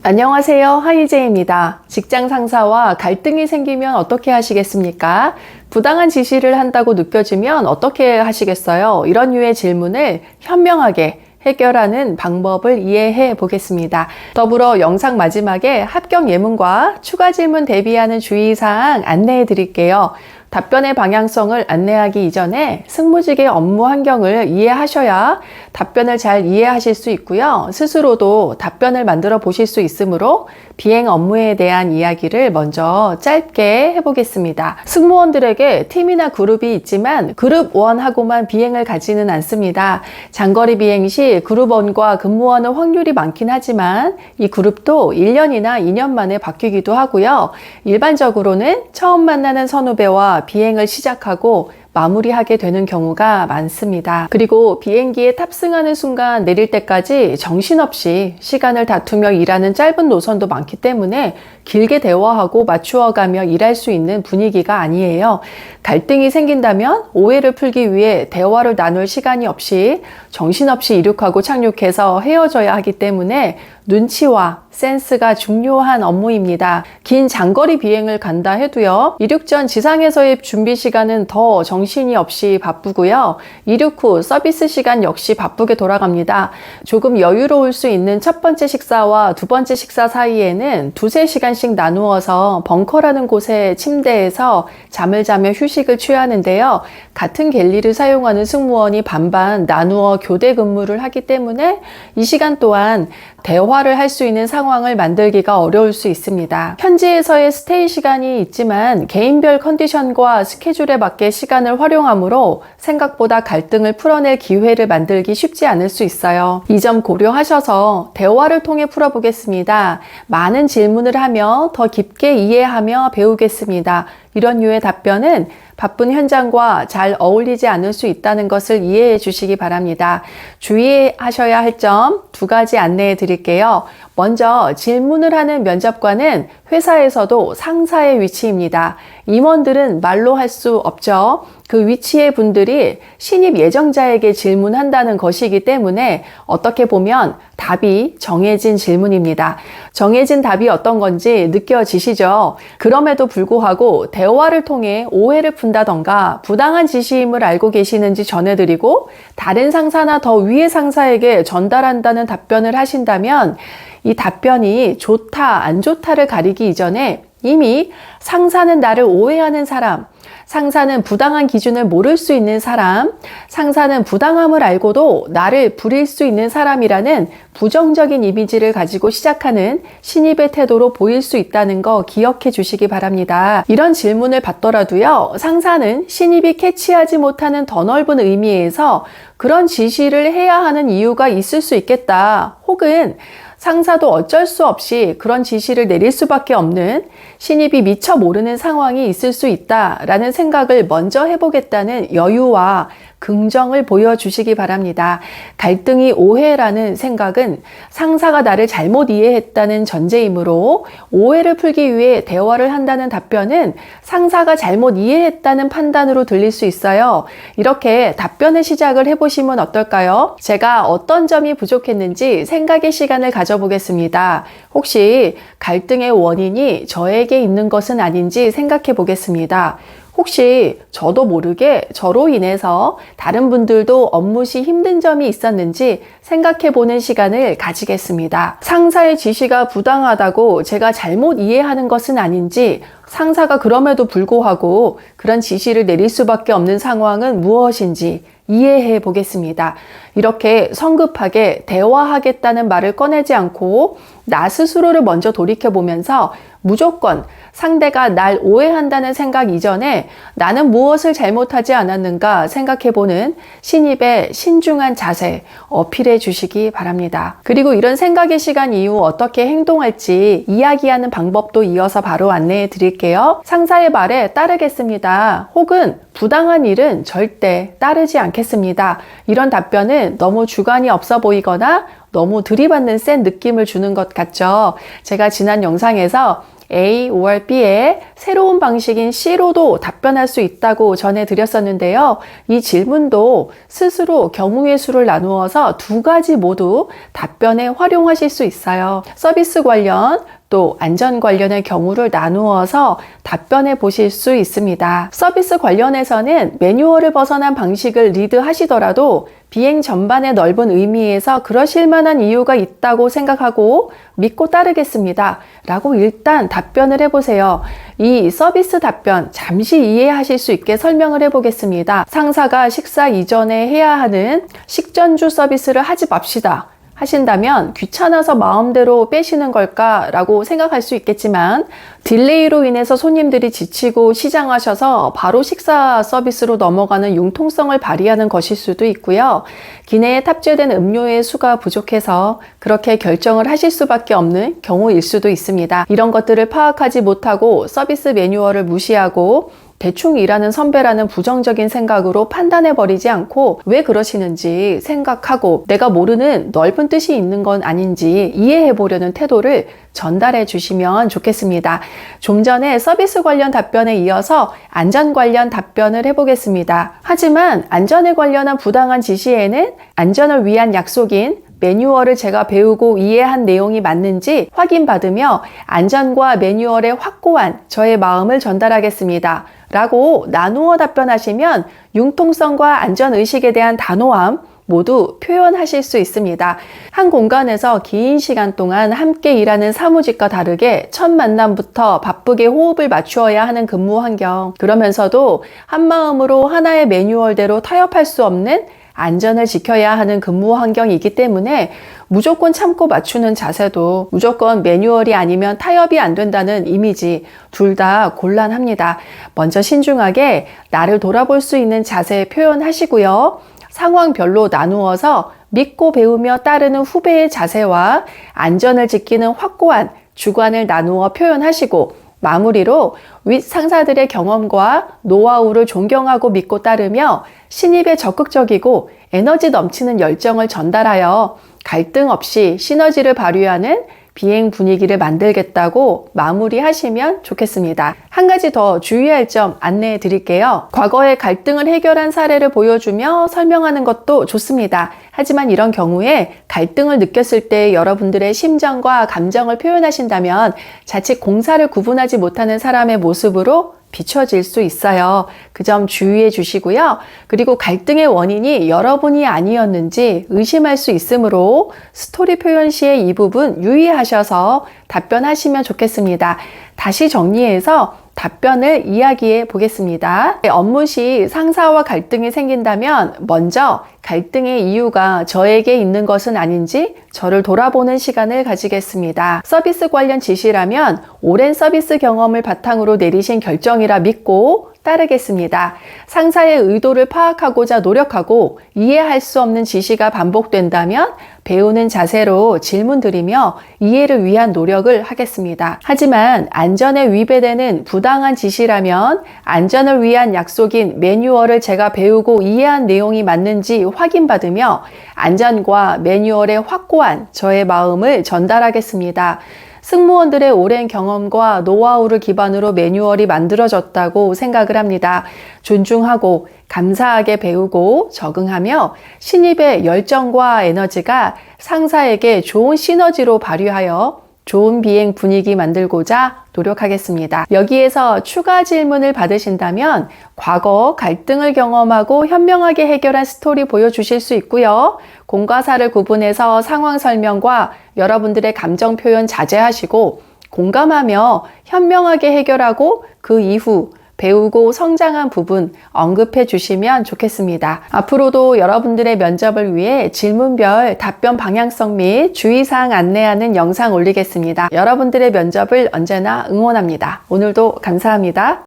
안녕하세요. 하이제입니다. 직장 상사와 갈등이 생기면 어떻게 하시겠습니까? 부당한 지시를 한다고 느껴지면 어떻게 하시겠어요? 이런 류의 질문을 현명하게 해결하는 방법을 이해해 보겠습니다. 더불어 영상 마지막에 합격 예문과 추가 질문 대비하는 주의사항 안내해 드릴게요. 답변의 방향성을 안내하기 이전에 승무직의 업무 환경을 이해하셔야 답변을 잘 이해하실 수 있고요. 스스로도 답변을 만들어 보실 수 있으므로 비행 업무에 대한 이야기를 먼저 짧게 해보겠습니다. 승무원들에게 팀이나 그룹이 있지만 그룹 1하고만 비행을 가지는 않습니다. 장거리 비행 시 그룹 1과 근무하는 확률이 많긴 하지만 이 그룹도 1년이나 2년 만에 바뀌기도 하고요. 일반적으로는 처음 만나는 선후배와 비행을 시작하고 마무리하게 되는 경우가 많습니다. 그리고 비행기에 탑승하는 순간 내릴 때까지 정신없이 시간을 다투며 일하는 짧은 노선도 많기 때문에 길게 대화하고 맞추어가며 일할 수 있는 분위기가 아니에요. 갈등이 생긴다면 오해를 풀기 위해 대화를 나눌 시간이 없이 정신없이 이륙하고 착륙해서 헤어져야 하기 때문에 눈치와 센스가 중요한 업무입니다. 긴 장거리 비행을 간다 해도요. 이륙 전 지상에서의 준비 시간은 더 정신이 없이 바쁘고요. 이륙 후 서비스 시간 역시 바쁘게 돌아갑니다. 조금 여유로울 수 있는 첫 번째 식사와 두 번째 식사 사이에는 두세 시간씩 나누어서 벙커라는 곳의 침대에서 잠을 자며 휴식을 취하는데요. 같은 갤리를 사용하는 승무원이 반반 나누어 교대 근무를 하기 때문에 이 시간 동안 대화를 할 수 있는 상황을 만들기가 어려울 수 있습니다. 현지에서의 스테이 시간이 있지만 개인별 컨디션과 스케줄에 맞게 시간을 활용하므로 생각보다 갈등을 풀어낼 기회를 만들기 쉽지 않을 수 있어요. 이 점 고려하셔서 대화를 통해 풀어보겠습니다. 많은 질문을 하며 더 깊게 이해하며 배우겠습니다. 이런 류의 답변은 바쁜 현장과 잘 어울리지 않을 수 있다는 것을 이해해 주시기 바랍니다. 주의하셔야 할 점 두 가지 안내해 드릴게요. 먼저 질문을 하는 면접관은 회사에서도 상사의 위치입니다. 임원들은 말로 할 수 없죠. 그 위치의 분들이 신입 예정자에게 질문한다는 것이기 때문에 어떻게 보면 답이 정해진 질문입니다. 정해진 답이 어떤 건지 느껴지시죠? 그럼에도 불구하고 대화를 통해 오해를 푼다던가 부당한 지시임을 알고 계시는지 전해드리고 다른 상사나 더 위의 상사에게 전달한다는 답변을 하신다면 이 답변이 좋다, 안 좋다를 가리기 이전에 이미 상사는 나를 오해하는 사람, 상사는 부당한 기준을 모를 수 있는 사람, 상사는 부당함을 알고도 나를 부릴 수 있는 사람이라는 부정적인 이미지를 가지고 시작하는 신입의 태도로 보일 수 있다는 거 기억해 주시기 바랍니다. 이런 질문을 받더라도요, 상사는 신입이 캐치하지 못하는 더 넓은 의미에서 그런 지시를 해야 하는 이유가 있을 수 있겠다. 혹은 상사도 어쩔 수 없이 그런 지시를 내릴 수밖에 없는 신입이 미처 모르는 상황이 있을 수 있다라는 생각을 먼저 해보겠다는 여유와 긍정을 보여주시기 바랍니다. 갈등이 오해라는 생각은 상사가 나를 잘못 이해했다는 전제이므로 오해를 풀기 위해 대화를 한다는 답변은 상사가 잘못 이해했다는 판단으로 들릴 수 있어요. 이렇게 답변의 시작을 해보시면 어떨까요? 제가 어떤 점이 부족했는지 생각의 시간을 가져보겠습니다. 혹시 갈등의 원인이 저에게 있는 것은 아닌지 생각해 보겠습니다. 혹시 저도 모르게 저로 인해서 다른 분들도 업무 시 힘든 점이 있었는지 생각해 보는 시간을 가지겠습니다. 상사의 지시가 부당하다고 제가 잘못 이해하는 것은 아닌지, 상사가 그럼에도 불구하고 그런 지시를 내릴 수밖에 없는 상황은 무엇인지 이해해 보겠습니다. 이렇게 성급하게 대화하겠다는 말을 꺼내지 않고 나 스스로를 먼저 돌이켜보면서 무조건 상대가 날 오해한다는 생각 이전에 나는 무엇을 잘못하지 않았는가 생각해보는 신입의 신중한 자세 어필해 주시기 바랍니다. 그리고 이런 생각의 시간 이후 어떻게 행동할지 이야기하는 방법도 이어서 바로 안내해 드릴게요. 상사의 말에 따르겠습니다. 혹은 부당한 일은 절대 따르지 않겠습니다. 이런 답변은 너무 주관이 없어 보이거나 너무 들이받는 센 느낌을 주는 것 같죠? 제가 지난 영상에서 A, 5월 B의 새로운 방식인 C로도 답변할 수 있다고 전해드렸었는데요. 이 질문도 스스로 경우의 수를 나누어서 두 가지 모두 답변에 활용하실 수 있어요. 서비스 관련 또 안전 관련의 경우를 나누어서 답변해 보실 수 있습니다. 서비스 관련해서는 매뉴얼을 벗어난 방식을 리드하시더라도 비행 전반의 넓은 의미에서 그러실 만한 이유가 있다고 생각하고 믿고 따르겠습니다. 라고 일단 답변을 해보세요. 이 서비스 답변 잠시 이해하실 수 있게 설명을 해보겠습니다. 상사가 식사 이전에 해야 하는 식전주 서비스를 하지 맙시다 하신다면 귀찮아서 마음대로 빼시는 걸까라고 생각할 수 있겠지만 딜레이로 인해서 손님들이 지치고 시장하셔서 바로 식사 서비스로 넘어가는 융통성을 발휘하는 것일 수도 있고요. 기내에 탑재된 음료의 수가 부족해서 그렇게 결정을 하실 수밖에 없는 경우일 수도 있습니다. 이런 것들을 파악하지 못하고 서비스 매뉴얼을 무시하고 대충 일하는 선배라는 부정적인 생각으로 판단해버리지 않고 왜 그러시는지 생각하고 내가 모르는 넓은 뜻이 있는 건 아닌지 이해해보려는 태도를 전달해 주시면 좋겠습니다. 좀 전에 서비스 관련 답변에 이어서 안전 관련 답변을 해보겠습니다. 하지만 안전에 관련한 부당한 지시에는 안전을 위한 약속인 매뉴얼을 제가 배우고 이해한 내용이 맞는지 확인받으며 안전과 매뉴얼의 확고한 저의 마음을 전달하겠습니다. 라고 나누어 답변하시면 융통성과 안전의식에 대한 단호함 모두 표현하실 수 있습니다. 한 공간에서 긴 시간 동안 함께 일하는 사무직과 다르게 첫 만남부터 바쁘게 호흡을 맞추어야 하는 근무 환경, 그러면서도 한마음으로 하나의 매뉴얼대로 타협할 수 없는 안전을 지켜야 하는 근무 환경이기 때문에 무조건 참고 맞추는 자세도 무조건 매뉴얼이 아니면 타협이 안 된다는 이미지 둘 다 곤란합니다. 먼저 신중하게 나를 돌아볼 수 있는 자세 표현하시고요. 상황별로 나누어서 믿고 배우며 따르는 후배의 자세와 안전을 지키는 확고한 주관을 나누어 표현하시고 마무리로 윗 상사들의 경험과 노하우를 존경하고 믿고 따르며 신입에 적극적이고 에너지 넘치는 열정을 전달하여 갈등 없이 시너지를 발휘하는 비행 분위기를 만들겠다고 마무리하시면 좋겠습니다. 한 가지 더 주의할 점 안내해 드릴게요. 과거에 갈등을 해결한 사례를 보여주며 설명하는 것도 좋습니다. 하지만 이런 경우에 갈등을 느꼈을 때 여러분들의 심정과 감정을 표현하신다면 자칫 공사를 구분하지 못하는 사람의 모습으로 비춰질 수 있어요. 그 점 주의해 주시고요. 그리고 갈등의 원인이 여러분이 아니었는지 의심할 수 있으므로 스토리 표현 시에 이 부분 유의하셔서 답변하시면 좋겠습니다. 다시 정리해서 답변을 이야기해 보겠습니다. 업무 시 상사와 갈등이 생긴다면 먼저 갈등의 이유가 저에게 있는 것은 아닌지 저를 돌아보는 시간을 가지겠습니다. 서비스 관련 지시라면 오랜 서비스 경험을 바탕으로 내리신 결정이라 믿고 따르겠습니다. 상사의 의도를 파악하고자 노력하고 이해할 수 없는 지시가 반복된다면 배우는 자세로 질문 드리며 이해를 위한 노력을 하겠습니다. 하지만 안전에 위배되는 부당한 지시라면 안전을 위한 약속인 매뉴얼을 제가 배우고 이해한 내용이 맞는지 확인받으며 안전과 매뉴얼의 확고한 저의 마음을 전달하겠습니다. 승무원들의 오랜 경험과 노하우를 기반으로 매뉴얼이 만들어졌다고 생각을 합니다. 존중하고 감사하게 배우고 적응하며 신입의 열정과 에너지가 상사에게 좋은 시너지로 발휘하여 좋은 비행 분위기 만들고자 노력하겠습니다. 여기에서 추가 질문을 받으신다면 과거 갈등을 경험하고 현명하게 해결한 스토리 보여주실 수 있고요. 공과 사를 구분해서 상황 설명과 여러분들의 감정 표현 자제하시고 공감하며 현명하게 해결하고 그 이후 배우고 성장한 부분 언급해 주시면 좋겠습니다. 앞으로도 여러분들의 면접을 위해 질문별 답변 방향성 및 주의사항 안내하는 영상 올리겠습니다. 여러분들의 면접을 언제나 응원합니다. 오늘도 감사합니다.